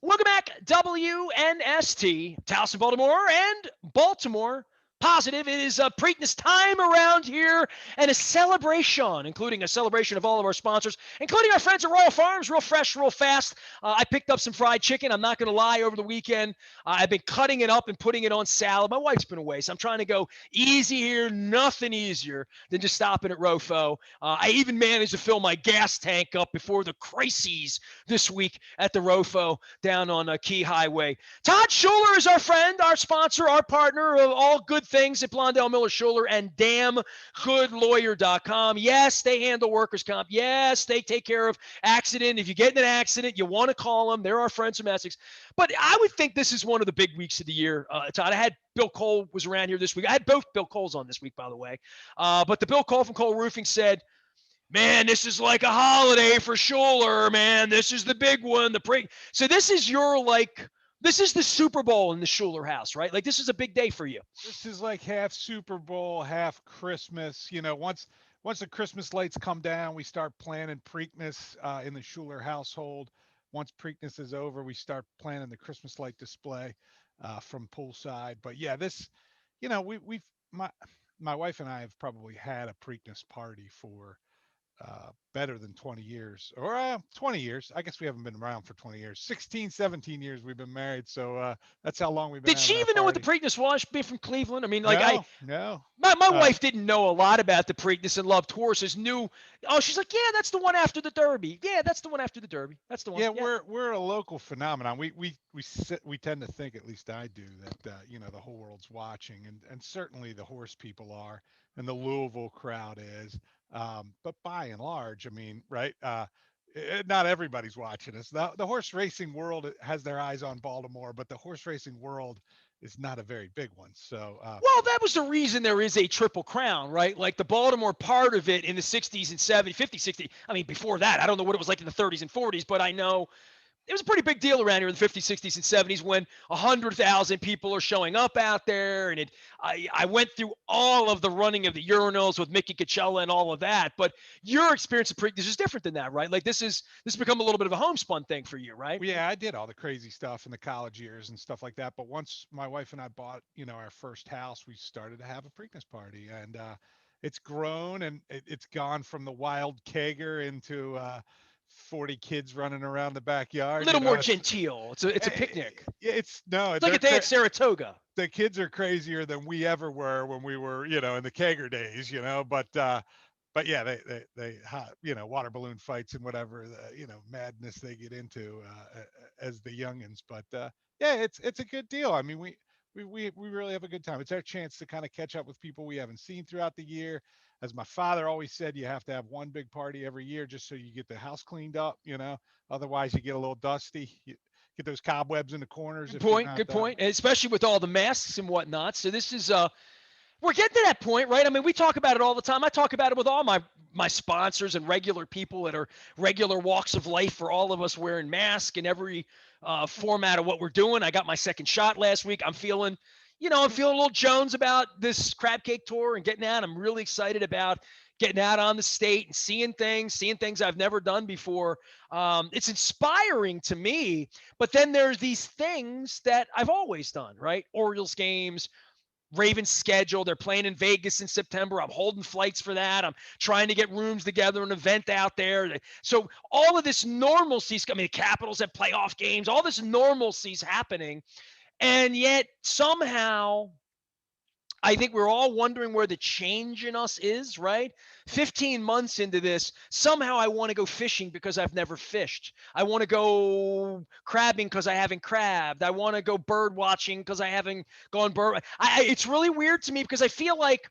Welcome back, WNST, Towson, Baltimore, and Baltimore Positive. It is a Preakness time around here and a celebration, including a celebration of all of our sponsors, including our friends at Royal Farms, real fresh, real fast. I picked up some fried chicken. I'm not going to lie, over the weekend. I've been cutting it up and putting it on salad. My wife's been away, so I'm trying to go easy here. Nothing easier than just stopping at Rofo. I even managed to fill my gas tank up before the crises this week at the Rofo down on Key Highway. Todd Schuler is our friend, our sponsor, our partner of all good things at Blondell Miller Schuler and damngoodlawyer.com. Yes, they handle workers' comp. Yes, they take care of accident. If you get in an accident, you want to call them. They're our friends from Essex. But I would think this is one of the big weeks of the year, Todd. I had Bill Cole was around here this week. I had both Bill Coles on this week, by the way. But the Bill Cole from Cole Roofing said, man, this is like a holiday for Schuler, man. This is the big one. So this is this is the Super Bowl in the Schuler house, right? Like, this is a big day for you. This is like half Super Bowl, half Christmas. Once the Christmas lights come down, we start planning Preakness in the Schuler household. Once Preakness is over, we start planning the Christmas light display from poolside. But yeah, this, we've my wife and I have probably had a Preakness party for better than 20 years or 20 years. I guess we haven't been around for 20 years. 16, 17 years we've been married. So that's how long we've been Did she having our even know what the party. Preakness was, being from Cleveland? I mean, like, No, no. my Uh, wife didn't know a lot about the Preakness and loved horses. She's like, yeah, that's the one after the Derby. Yeah, that's the one after the Derby. That's the one. yeah, Yeah. we're a local phenomenon. We tend to think, at least I do, that the whole world's watching, and certainly the horse people are, and the Louisville crowd is. But by and large, I mean, right? Not everybody's watching us. The horse racing world has their eyes on Baltimore, but the horse racing world is not a very big one. So Well, that was the reason there is a Triple Crown, right? Like, the Baltimore part of it in the 60s and 70s, 50s, 60s. I mean, before that, I don't know what it was like in the 30s and 40s, but I know it was a pretty big deal around here in the 50s, 60s, and 70s when 100,000 people are showing up out there. And I went through all of the running of the urinals with Mickey Coachella and all of that. But your experience of Preakness is different than that, right? Like, this has become a little bit of a homespun thing for you, right? well, yeah, I did all the crazy stuff in the college years and stuff like that. But once my wife and I bought, our first house, we started to have a Preakness party, and it's grown, and it's gone from the wild kegger into 40 kids running around the A backyard. little more genteel. It's a Eh, picnic. it's no, It's like a day at Saratoga. the kids are crazier than we ever were when we were, in the kegger days, but yeah, water balloon fights and whatever, madness they get into as the youngins. But yeah, it's a good deal. I mean, we really have a good time. It's our chance to kind of catch up with people we haven't seen throughout the year. As my father always said, you have to have one big party every year just so you get the house cleaned up. Otherwise you get a little dusty. You get those cobwebs in the corners Good if you're point. not. Good point. And especially with all the masks and whatnot. So this is we're getting to that point, right? I mean, we talk about it all the time. I talk about it with all my sponsors and regular people that are regular walks of life, for all of us wearing masks in every format of what we're doing. I got my second shot last week. I'm feeling a little Jones about this crab cake tour and getting out. I'm really excited about getting out on the state and seeing things I've never done before. It's inspiring to me, but then there's these things that I've always done, right? Orioles games, Ravens schedule. They're playing in Vegas in September. I'm holding flights for that. I'm trying to get rooms together, an event out there. So all of this normalcy, I mean, the Capitals have playoff games, all this normalcy is happening. And yet somehow I think we're all wondering where the change in us is, right? 15 months into this, somehow I want to go fishing because I've never fished. I want to go crabbing because I haven't crabbed. I want to go bird watching because I haven't gone bird. It's really weird to me because I feel like,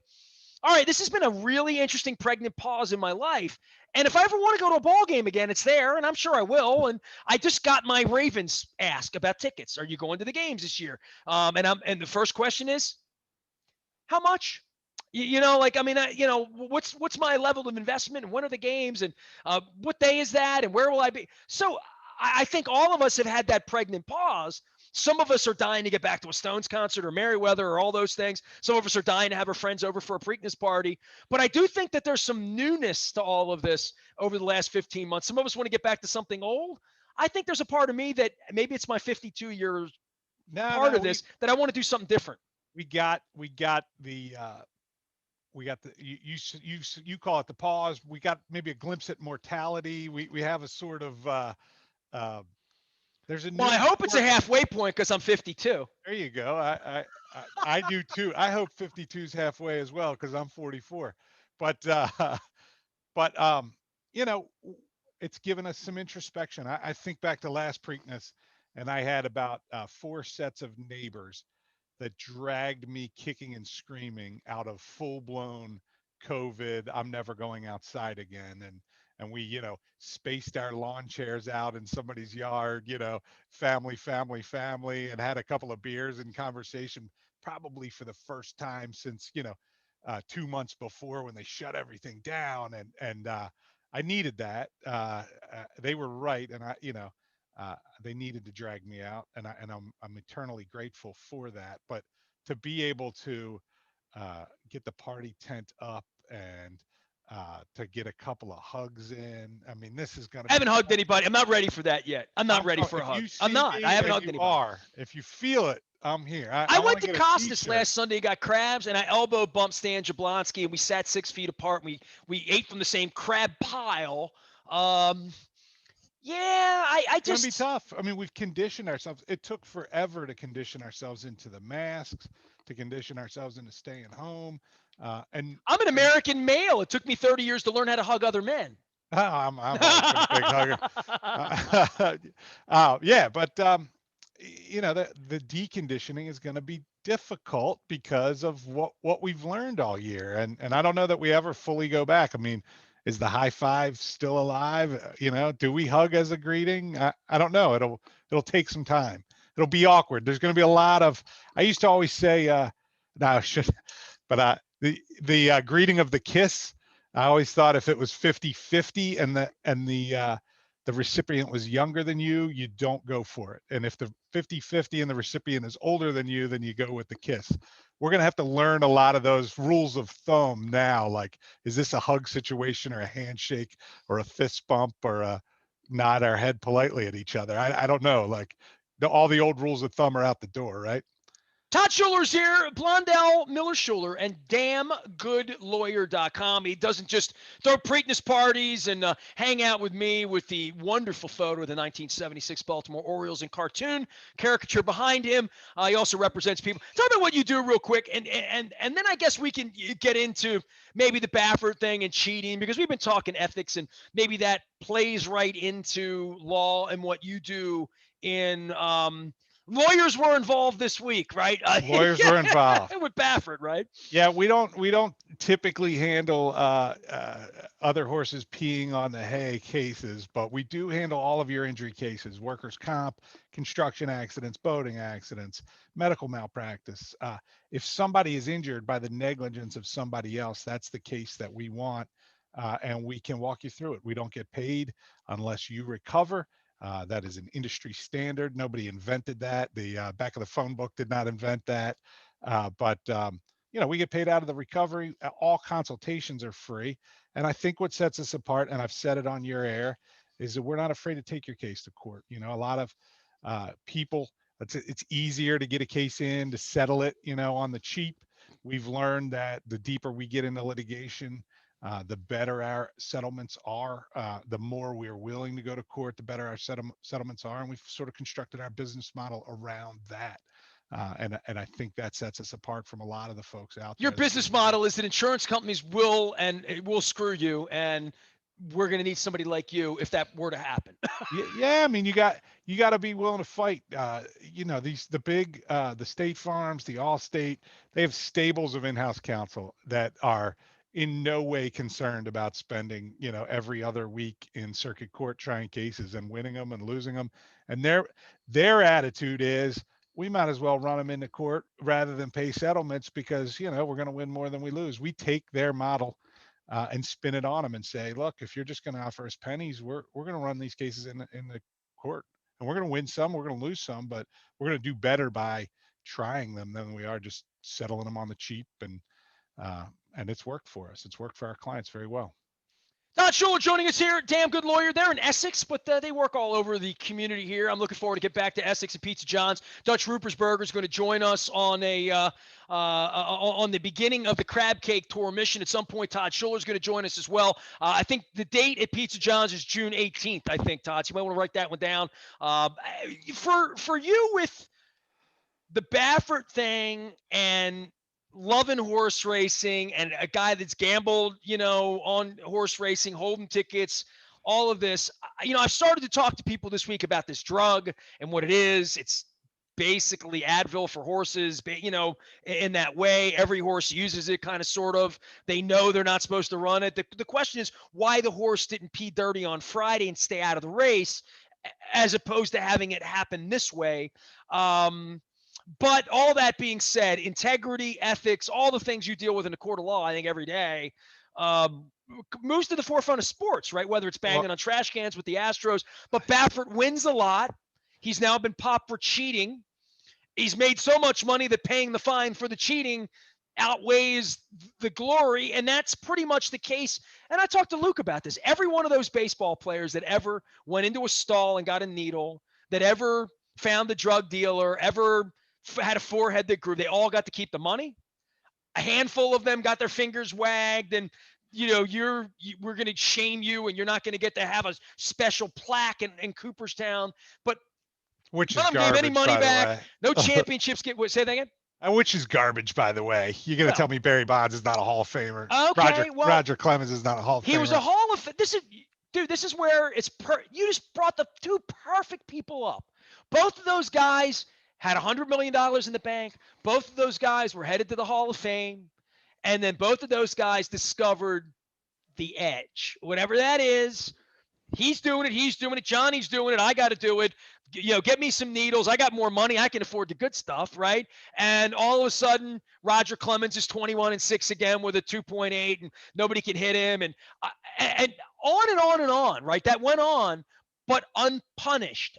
all right, this has been a really interesting pregnant pause in my life. And if I ever want to go to a ball game again, it's there, and I'm sure I will. And I just got my Ravens ask about tickets. Are you going to the games this year? And the first question is, how much? Like, I mean, what's my level of investment, and when are the games, and what day is that, and where will I be? So I think all of us have had that pregnant pause. Some of us are dying to get back to a Stones concert or Merriweather or all those things. Some of us are dying to have our friends over for a Preakness party. But I do think that there's some newness to all of this over the last 15 months. Some of us want to get back to something old. I think there's a part of me that maybe it's my 52 years No, part no, of this that I want to do something different. we got the you call it the pause. We got maybe a glimpse at mortality. We have a sort of uh, there's a Well, I new hope it's a importance. halfway point because I'm 52. There you go. I do too. I hope 52 is halfway as well because I'm 44. But but you know, it's given us some introspection. I think back to last Preakness, and I had about 4 sets of neighbors that dragged me kicking and screaming out of full blown COVID. I'm never going outside again. And we, spaced our lawn chairs out in somebody's yard, family, family, family, and had a couple of beers and conversation, probably for the first time since, 2 months before when they shut everything down. And I needed that. They were right. And they needed to drag me out, and I'm eternally grateful for that. But to be able to get the party tent up and to get a couple of hugs in, I mean, this is going to I be haven't hugged fun. anybody. I'm not ready for that yet. I'm not ready for a If hug. you I'm see not. I me haven't and hugged you anybody. are, if you feel it, I'm here. I I want went to to get a Costas T-shirt. last Sunday, got crabs, and I elbow bumped Stan Jablonski, and we sat 6 feet apart. And we ate from the same crab pile. Um, yeah, I Going to be just tough. I mean, we've conditioned ourselves. It took forever to condition ourselves into the masks, to condition ourselves into staying home, and I'm an and American male. It took me 30 years to learn how to hug other men. I'm always been a big hugger. Yeah, but the deconditioning is going to be difficult because of what we've learned all year, and I don't know that we ever fully go back. I mean, is the high five still alive? Do we hug as a greeting? I don't know. It'll take some time. It'll be awkward. There's going to be a lot of. I used to always say, no, I should, but the greeting of the kiss. I always thought if it was 50-50 and the recipient was younger than you don't go for it. And if the 50-50 and the recipient is older than you, then you go with the kiss. We're going to have to learn a lot of those rules of thumb now. Like, is this a hug situation or a handshake or a fist bump or a nod our head politely at each other? I don't know. Like, all the old rules of thumb are out the door, right? Todd Schuler's here, Blondell Miller Schuler, and damngoodlawyer.com. He doesn't just throw Preakness parties and hang out with me with the wonderful photo of the 1976 Baltimore Orioles in cartoon caricature behind him. He also represents people. Tell me what you do real quick, and then I guess we can get into maybe the Baffert thing and cheating, because we've been talking ethics, and maybe that plays right into law and what you do in lawyers were involved this week, right? Lawyers were involved. With Baffert, right? Yeah, we don't typically handle other horses peeing on the hay cases, but we do handle all of your injury cases: workers' comp, construction accidents, boating accidents, medical malpractice. If somebody is injured by the negligence of somebody else, that's the case that we want, and we can walk you through it. We don't get paid unless you recover. That is an industry standard. Nobody invented that. The back of the phone book did not invent that. But we get paid out of the recovery. All consultations are free. And I think what sets us apart, and I've said it on your air, is that we're not afraid to take your case to court. A lot of people, it's easier to get a case in, to settle it, on the cheap. We've learned that the deeper we get into litigation, the better our settlements are. The more we're willing to go to court, the better our settlements are. And we've sort of constructed our business model around that. And I think that sets us apart from a lot of the folks out Your there that business do that. model is that insurance companies will screw you, and we're going to need somebody like you if that were to happen. Yeah, I mean, you got to be willing to fight. The State Farms, the Allstate, they have stables of in-house counsel that are in no way concerned about spending, every other week in circuit court trying cases and winning them and losing them. And their attitude is, we might as well run them into court rather than pay settlements because, we're going to win more than we lose. We take their model and spin it on them and say, look, if you're just going to offer us pennies, we're going to run these cases in the court, and we're going to win some, we're going to lose some, but we're going to do better by trying them than we are just settling them on the cheap. And it's worked for us. It's worked for our clients very well. Todd Schuler joining us here. Damn good lawyer. They're in Essex, but they work all over the community here. I'm looking forward to get back to Essex and Pizza John's. Dutch Ruper's Burger is going to join us on on the beginning of the Crab Cake Tour mission. At some point, Todd Schuler is going to join us as well. I think the date at Pizza John's is June 18th. I think, Todd. So you might want to write that one down. For you with the Baffert thing and loving horse racing and a guy that's gambled, on horse racing, holding tickets, all of this, I've started to talk to people this week about this drug and what it is. It's basically Advil for horses, in that way. Every horse uses it kind of sort of. They know they're not supposed to run it. The question is why the horse didn't pee dirty on Friday and stay out of the race as opposed to having it happen this way. But all that being said, integrity, ethics, all the things you deal with in the court of law, I think every day, moves to the forefront of sports, right? Whether it's banging on trash cans with the Astros, but Baffert wins a lot. He's now been popped for cheating. He's made so much money that paying the fine for the cheating outweighs the glory, and that's pretty much the case. And I talked to Luke about this. Every one of those baseball players that ever went into a stall and got a needle, that ever found the drug dealer, ever had a forehead that grew, they all got to keep the money. A handful of them got their fingers wagged and we're going to shame you and you're not going to get to have a special plaque in Cooperstown. But which none is of them gave any garbage, money by back. the way. No championships say that again. Which is garbage, by the way. You're going to tell me Barry Bonds is not a Hall of Famer. Okay, Roger Clemens is not a Hall of Famer. He was a Hall of This is where it's you just brought the two perfect people up. Both of those guys had $100 million in the bank. Both of those guys were headed to the Hall of Fame. And then both of those guys discovered the edge, whatever that is. He's doing it. Johnny's doing it. I got to do it. Get me some needles. I got more money. I can afford the good stuff, right? And all of a sudden, Roger Clemens is 21-6 again with a 2.8, and nobody can hit him, and on and on and on, right? That went on, but unpunished.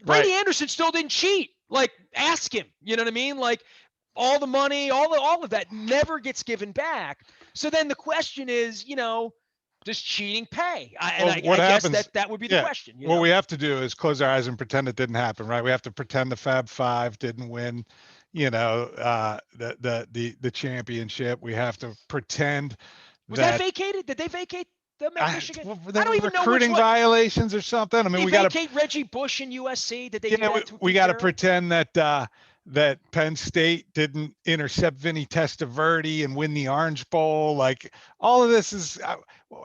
Brady Anderson still didn't cheat. Like, ask him. You know what I mean? Like, all the money, all of that never gets given back. So then the question is, does cheating pay? I guess that would be the question. What we have to do is close our eyes and pretend it didn't happen, right? We have to pretend the Fab Five didn't win, the championship. We have to pretend. Was that vacated? Did they vacate the Michigan? I don't even know recruiting violations or something. I mean, we got to vacate Reggie Bush in USC. Did they? We got to pretend that Penn State didn't intercept Vinny Testaverde and win the Orange Bowl. Like, all of this is,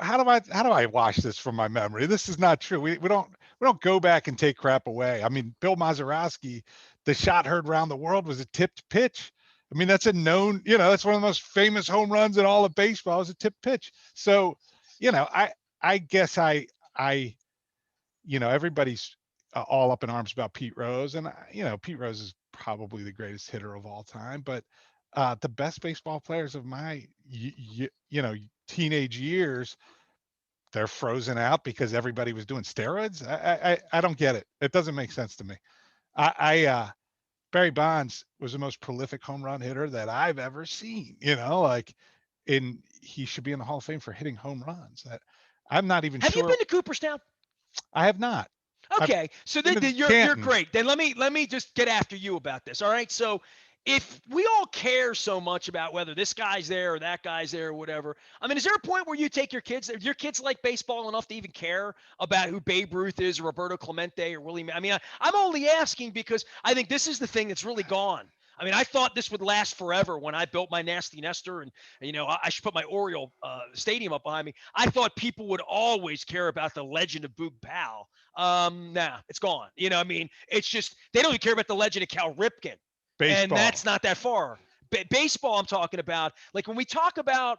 how do I wash this from my memory? This is not true. We don't go back and take crap away. I mean, Bill Mazeroski, the shot heard around the world was a tipped pitch. I mean, that's a known, that's one of the most famous home runs in all of baseball is a tipped pitch. So, I guess everybody's all up in arms about Pete Rose, and Pete Rose is probably the greatest hitter of all time, but the best baseball players of my teenage years, they're frozen out because everybody was doing steroids. I don't get it. It doesn't make sense to me. Barry Bonds was the most prolific home run hitter that I've ever seen. He should be in the Hall of Fame for hitting home runs. I'm not even sure. Have you been to Cooperstown? I have not. Okay, so then you're great. Then let me just get after you about this. All right, so if we all care so much about whether this guy's there or that guy's there or whatever, I mean, is there a point where you take your kids, if your kids like baseball enough to even care about who Babe Ruth is or Roberto Clemente or Willie? I mean, I'm only asking because I think this is the thing that's really gone. I mean, I thought this would last forever when I built my nasty Nestor and I should put my Oriole stadium up behind me. I thought people would always care about the legend of Boog Powell. Nah, it's gone. I mean, it's just, they don't even care about the legend of Cal Ripken. Baseball. And that's not that far. Baseball, I'm talking about, like when we talk about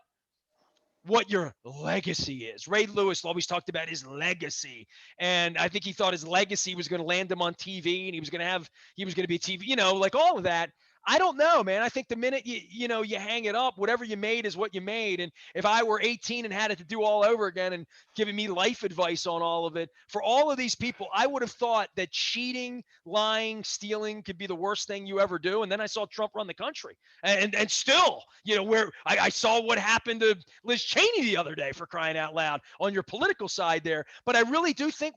what your legacy is. Ray Lewis always talked about his legacy. And I think he thought his legacy was going to land him on TV and he was going to be TV, like all of that. I don't know, man. I think the minute you hang it up, whatever you made is what you made. And if I were 18 and had it to do all over again and giving me life advice on all of it, for all of these people, I would have thought that cheating, lying, stealing could be the worst thing you ever do. And then I saw Trump run the country, and still, where I saw what happened to Liz Cheney the other day, for crying out loud, on your political side there. But I really do think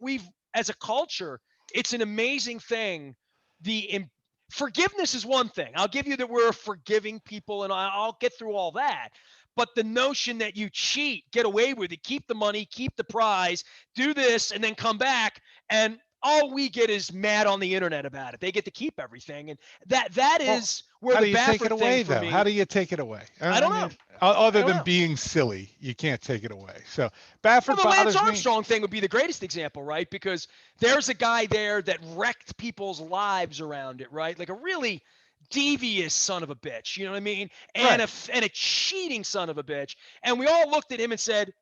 as a culture, it's an amazing thing. The Forgiveness is one thing. I'll give you that we're a forgiving people, and I'll get through all that. But the notion that you cheat, get away with it, keep the money, keep the prize, do this, and then come back, and all we get is mad on the internet about it. They get to keep everything, and that Well, is where how the do you take it Baffert thing away, for though? How me. do you take it away? I I don't mean, know. I other don't than know. being silly, you can't take it away. So Well, Baffert the Lance bothers me. Armstrong thing would be the greatest example, right? Because there's a guy there that wrecked people's lives around it, right? Like a really devious son of a bitch, you know what I mean? And Right. a cheating son of a bitch. And we all looked at him and said,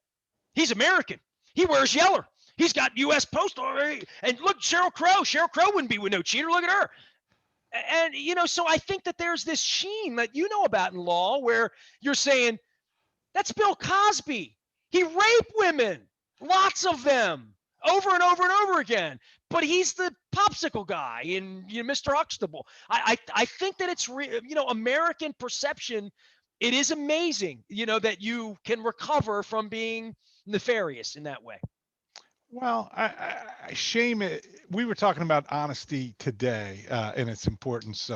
he's American. He wears yeller. He's got U.S. Postal. And look, Sheryl Crow. Sheryl Crow wouldn't be with no cheater. Look at her. And, so I think that there's this sheen that you know about in law where you're saying, that's Bill Cosby. He raped women, lots of them, over and over and over again. But he's the popsicle guy in Mr. Huxtable. I think that it's American perception. It is amazing, that you can recover from being nefarious in that way. Well, I shame it. We were talking about honesty today and its importance,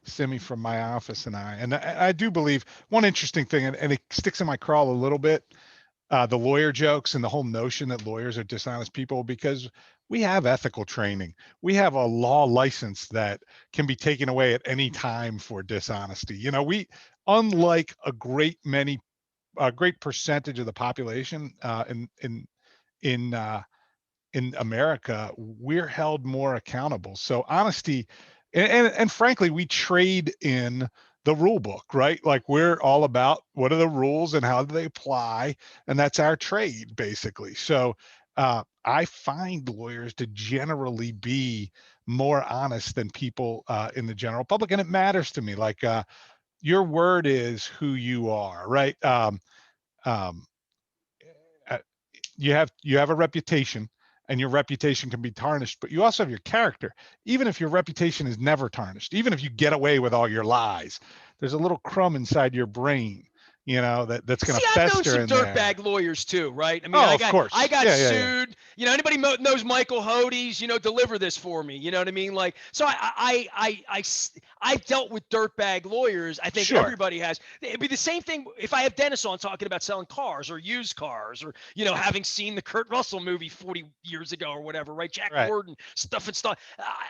Simi from my office and I do believe one interesting thing, and it sticks in my crawl a little bit, the lawyer jokes and the whole notion that lawyers are dishonest people, because we have ethical training. We have a law license that can be taken away at any time for dishonesty. Unlike a great percentage of the population in in America, we're held more accountable. So honesty, and frankly, we trade in the rule book, right? Like we're all about what are the rules and how do they apply, and that's our trade basically. So I find lawyers to generally be more honest than people in the general public, and it matters to me. Like your word is who you are, right? Um, uh, you have a reputation, and your reputation can be tarnished, but you also have your character. Even if your reputation is never tarnished, even if you get away with all your lies, there's a little crumb inside your brain, that's going See, to I've known fester some in there. dirtbag lawyers too, right? I mean, Oh, I of got I course. got Yeah, yeah, yeah. sued. Anybody knows Michael Hodes, deliver this for me. You know what I mean? Like, so I've dealt with dirtbag lawyers. I think Sure. everybody has. It'd be the same thing if I have Dennis on talking about selling cars or used cars or having seen the Kurt Russell movie 40 years ago or whatever, right? Jack Right. Gordon stuff and stuff.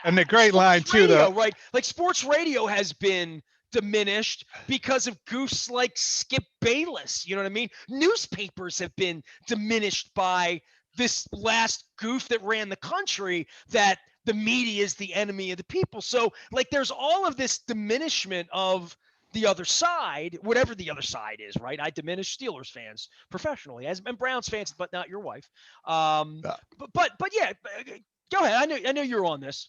And the great line Sports too, though. radio, right? Like sports radio has been diminished because of goofs like Skip Bayless. You know what I mean? Newspapers have been diminished by this last goof that ran the country, that the media is the enemy of the people. So, like, there's all of this diminishment of the other side, whatever the other side is, right? I diminish Steelers fans professionally, and Browns fans, but not your wife. uh, But yeah, go ahead. I know you're on this.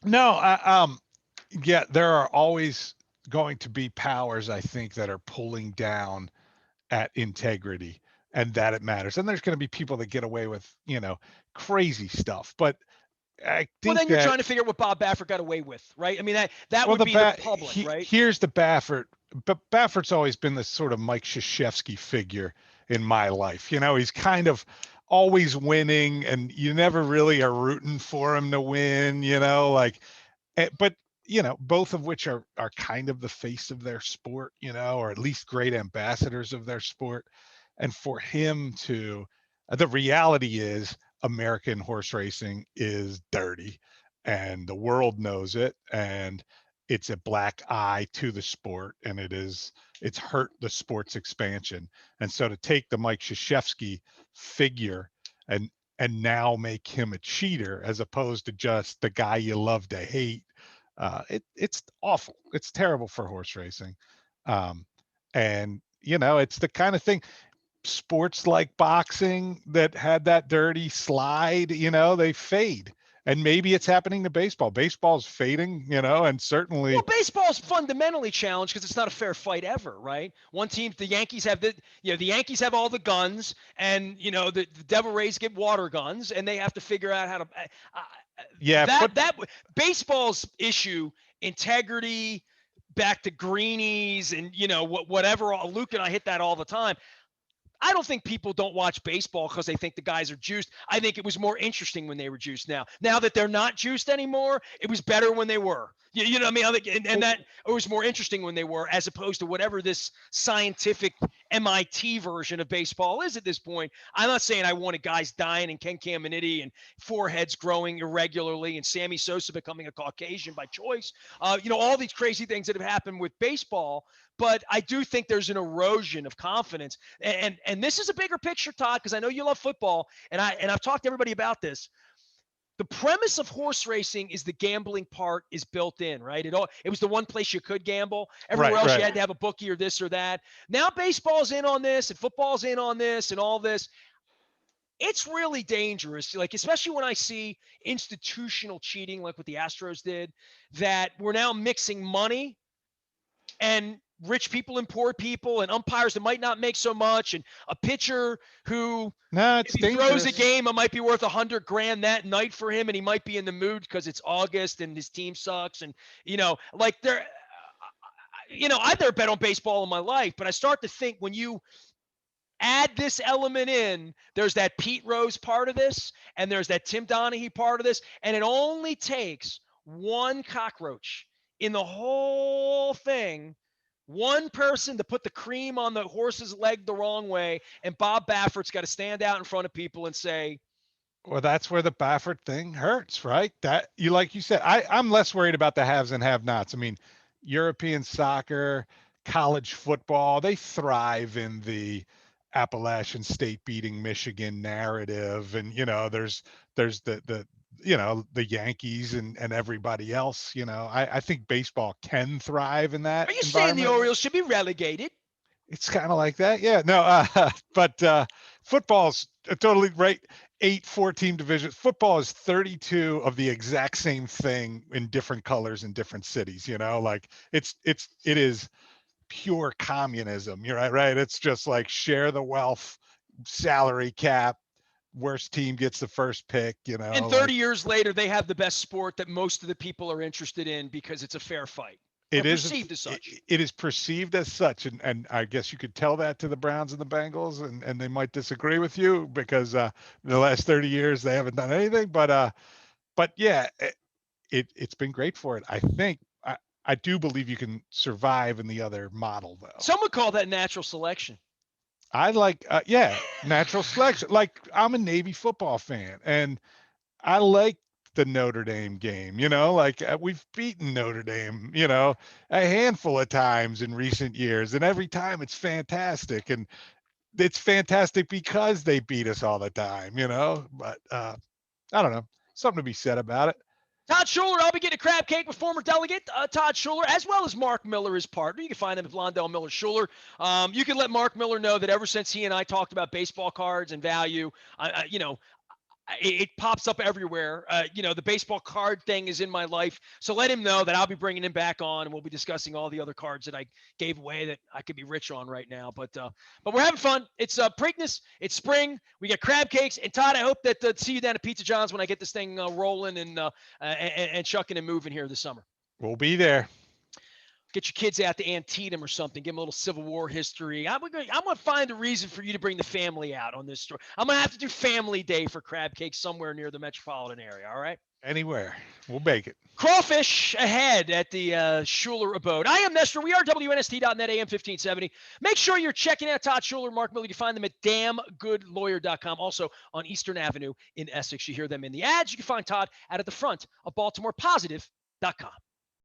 no, yeah, there are always going to be powers, I think, that are pulling down at integrity and that it matters. And there's going to be people that get away with, crazy stuff. But I Well, think then you're that, trying to figure out what Bob Baffert got away with, right? I mean, that well, would be the public, right? here's the Baffert, but Baffert's always been this sort of Mike Krzyzewski figure in my life. He's kind of always winning, and you never really are rooting for him to win, like, but both of which are kind of the face of their sport, or at least great ambassadors of their sport. And for him to, the reality is American horse racing is dirty, and the world knows it, and it's a black eye to the sport, and it's hurt the sport's expansion. And so to take the Mike Krzyzewski figure and now make him a cheater as opposed to just the guy you love to hate, it's awful. It's terrible for horse racing. Um, and it's the kind of thing, sports like boxing that had that dirty slide, they fade. And maybe it's happening to baseball. Baseball's fading, and Well, certainly, baseball's fundamentally challenged because it's not a fair fight ever, right? One team, the Yankees have the Yankees have all the guns, and the Devil Rays get water guns, and they have to figure out how to. yeah, That baseball's issue, integrity, back to greenies, and whatever. Luke and I hit that all the time. I don't think people don't watch baseball because they think the guys are juiced. I think it was more interesting when they were juiced. Now that they're not juiced anymore, it was better when they were. You know what I mean? I think, and that it was more interesting when they were, as opposed to whatever this scientific MIT version of baseball is at this point. I'm not saying I wanted guys dying and Ken Caminiti and foreheads growing irregularly and Sammy Sosa becoming a Caucasian by choice. All these crazy things that have happened with baseball. But I do think there's an erosion of confidence. And this is a bigger picture, Todd, because I know you love football, and I've talked to everybody about this. The premise of horse racing is the gambling part is built in, right? It was the one place you could gamble. Everywhere else you had to have a bookie or this or that. Now baseball's in on this and football's in on this and all this. It's really dangerous, like especially when I see institutional cheating like what the Astros did, that we're now mixing money and rich people and poor people and umpires that might not make so much, and a pitcher who no, if it's he throws a dangerous. game, it might be worth $100,000 that night for him, and he might be in the mood because it's August and his team sucks, and like I've never bet on baseball in my life, but I start to think when you add this element in, there's that Pete Rose part of this, and there's that Tim Donaghy part of this, and it only takes one cockroach in the whole thing, one person to put the cream on the horse's leg the wrong way, and Bob Baffert's got to stand out in front of people and say, Well, that's where the Baffert thing hurts, right? That like you said, I'm less worried about the haves and have-nots. I mean, European soccer, college football, they thrive in the Appalachian State beating Michigan narrative, and there's the Yankees and everybody else. I think baseball can thrive in that are you saying the environment. Orioles should be relegated? It's kind of like that. Yeah, no, but football's totally right. 8 4-team divisions. Football is 32 of the exact same thing in different colors in different cities. Like it is pure communism. You're right. It's just like share the wealth, salary cap, worst team gets the first pick. And 30 like years later, they have the best sport that most of the people are interested in because it's a fair fight. Or it is perceived as such. it is perceived as such, and I guess you could tell that to the Browns and the Bengals, and they might disagree with you because the last 30 years they haven't done anything, but yeah, it's been great for it. I do believe you can survive in the other model though. Some would call that natural selection. I like natural selection. Like I'm a Navy football fan, and I like the Notre Dame game, like we've beaten Notre Dame, a handful of times in recent years. And every time it's fantastic. And it's fantastic because they beat us all the time, but I don't know, something to be said about it. Todd Schuler, I'll be getting a crab cake with former delegate Todd Schuler, as well as Mark Miller, his partner. You can find him at Londell Miller Schuler. You can let Mark Miller know that ever since he and I talked about baseball cards and value, it pops up everywhere. The baseball card thing is in my life. So let him know that I'll be bringing him back on, and we'll be discussing all the other cards that I gave away that I could be rich on right now. But we're having fun. It's Preakness. It's spring. We got crab cakes. And Todd, I hope that see you down at Pizza John's when I get this thing rolling and chucking and moving here this summer. We'll be there. Get your kids out to Antietam or something. Give them a little Civil War history. I'm gonna find a reason for you to bring the family out on this story. I'm gonna have to do Family Day for crab cakes somewhere near the metropolitan area. All right. Anywhere, we'll bake it. Crawfish ahead at the Schuler abode. I am Nestor. We are WNST.net, AM 1570. Make sure you're checking out Todd Schuler, Mark Miller. You can find them at damngoodlawyer.com. Also on Eastern Avenue in Essex. You hear them in the ads. You can find Todd out at the front of BaltimorePositive.com.